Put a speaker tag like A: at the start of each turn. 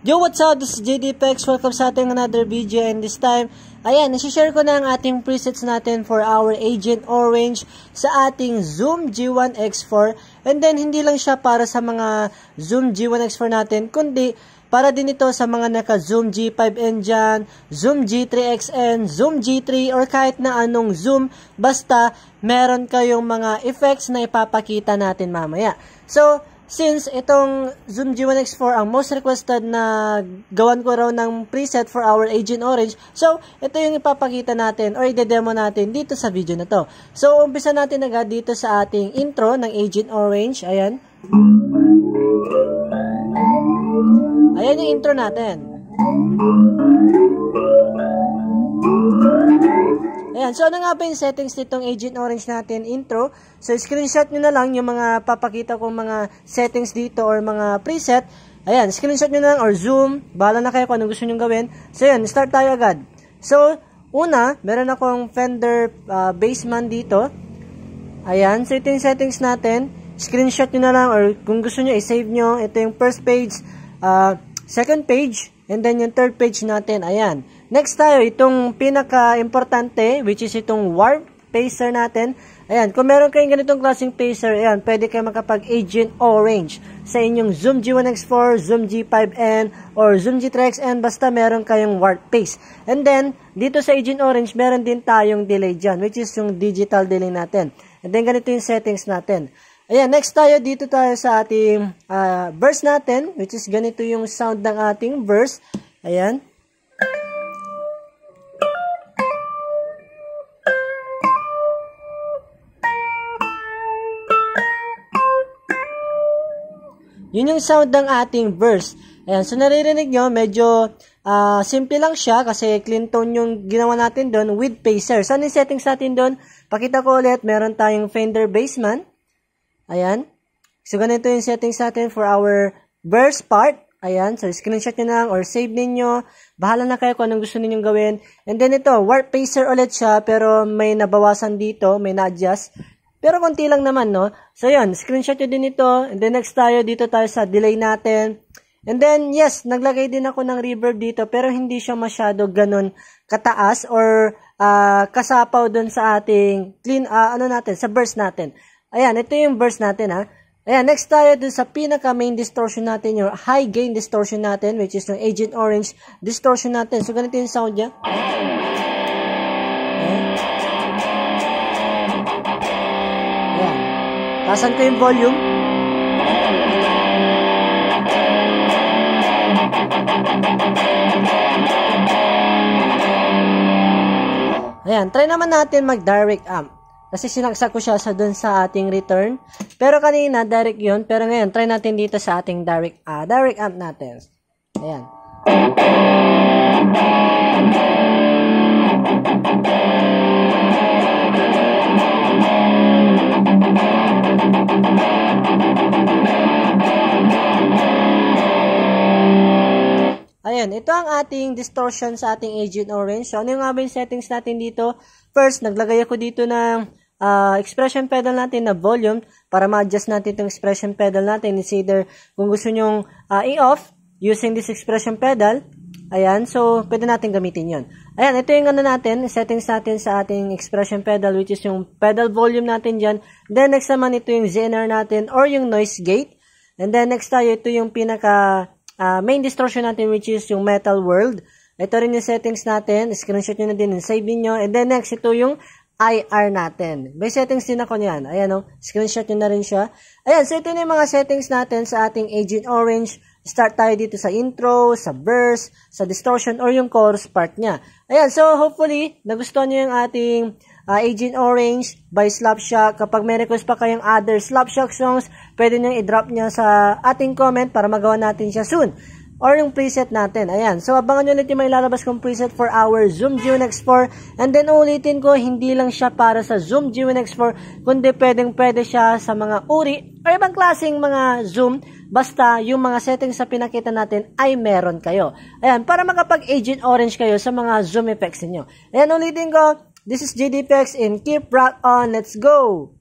A: Yo, what's up? This is JD Pex. Welcome sa ating another video, and this time, ayan, isi-share ko na ang ating presets natin for our Agent Orange sa ating Zoom G1 X4. And then, hindi lang siya para sa mga Zoom G1 X4 natin, kundi para din ito sa mga naka-Zoom G5N dyan, Zoom G3XN, Zoom G3, or kahit na anong Zoom, basta meron kayong mga effects na ipapakita natin mamaya. So, since itong Zoom G1 X4 ang most requested na gawan ko raw ng preset for our Agent Orange, so ito yung ipapakita natin or i-demo natin dito sa video na to. So umpisa natin agad dito sa ating intro ng Agent Orange. Ayan. Ayan yung intro natin. Ayan, so ano nga ba yung settings nitong Agent Orange natin intro? So screenshot nyo na lang yung mga papakita kong mga settings dito or mga preset. Ayan, screenshot nyo na lang or zoom. Bahala na kayo kung anong gusto nyo gawin. So ayan, start tayo agad. So, una, meron akong Fender Bassman dito. Ayan, so ito yung settings natin. Screenshot nyo na lang or kung gusto nyo, i-save nyo. Ito yung first page, second page, and then yung third page natin. Ayan. Next tayo, itong pinaka-importante, which is itong warp pacer natin. Ayan, kung meron kayong ganitong klaseng pacer, ayan, pwede kayo makapag-Agent Orange sa inyong Zoom G1 X4, Zoom G5N, or Zoom G3XN, basta meron kayong warp pace. And then, dito sa Agent Orange, meron din tayong delay dyan, which is yung digital delay natin. And then, ganito yung settings natin. Ayan, next tayo, dito tayo sa ating verse natin, which is ganito yung sound ng ating verse. Ayan. Yun yung sound ng ating verse. Ayan, so naririnig nyo, medyo simple lang siya kasi clean tone yung ginawa natin doon with pacer. So, ano yung settings natin doon? Pakita ko ulit, meron tayong Fender Bassman. Ayan. So, ganito yung settings natin for our verse part. Ayan, so screenshot nyo na lang or save ninyo. Bahala na kayo kung anong gusto ninyong gawin. And then ito, warp pacer ulit siya pero may nabawasan dito, may na-adjust. Pero konti lang naman, no? So, yun. Screenshot nyo din ito. And then, next tayo. Dito tayo sa delay natin. And then, yes, naglagay din ako ng reverb dito. Pero, hindi siya masyado ganun kataas or kasapaw dun sa ating clean, natin, sa burst natin. Ayan, ito yung burst natin, ha? Ayan, next tayo dun sa pinaka-main distortion natin, yung high gain distortion natin, which is yung Agent Orange distortion natin. So, ganito yung sound niya. Tasan ko yung volume. Ayan, try naman natin mag-direct amp. Kasi sinaksak ko siya dun sa ating return. Pero kanina, direct yun. Pero ngayon, try natin dito sa ating direct amp natin. Ayan. Ayan, ito ang ating distortion sa ating Agent Orange. So, ano yung nga ba yung settings natin dito? First, naglagay ako dito ng expression pedal natin na volume para ma-adjust natin itong expression pedal natin. It's either kung gusto nyong i-off using this expression pedal. Ayan, so pwede natin gamitin yon. Ayan, ito yung ano natin, settings natin sa ating expression pedal, which is yung pedal volume natin dyan. Then, next naman ito yung ZNR natin or yung noise gate. And then, next tayo, ito yung pinaka main distortion natin, which is yung Metal World. Ito rin yung settings natin. Screenshot nyo na din and save nyo. And then next, ito yung IR natin. May settings din ako niyan. Ayan o. Screenshot nyo na rin siya. Ayan. So ito na yung mga settings natin sa ating Agent Orange. Start tayo dito sa intro, sa verse, sa distortion, or yung chorus part niya. Ayan. So hopefully, nagustuhan nyo yung ating Agent Orange by Slapshot. Kapag may request pa kayong other Slapshot songs, pwede nyo i-drop nyo sa ating comment para magawa natin siya soon. Or yung preset natin. Ayan. So, abangan nyo ulit yung may lalabas kong preset for our Zoom G1 X4. And then, ulitin ko, hindi lang siya para sa Zoom G1 X4, kundi pwede siya sa mga uri or ibang klaseng mga Zoom. Basta, yung mga settings sa pinakita natin ay meron kayo. Ayan. Para makapag-Agent Orange kayo sa mga Zoom effects niyo. Ayan, ulitin ko. This is JD Pex and keep rock on. Let's go!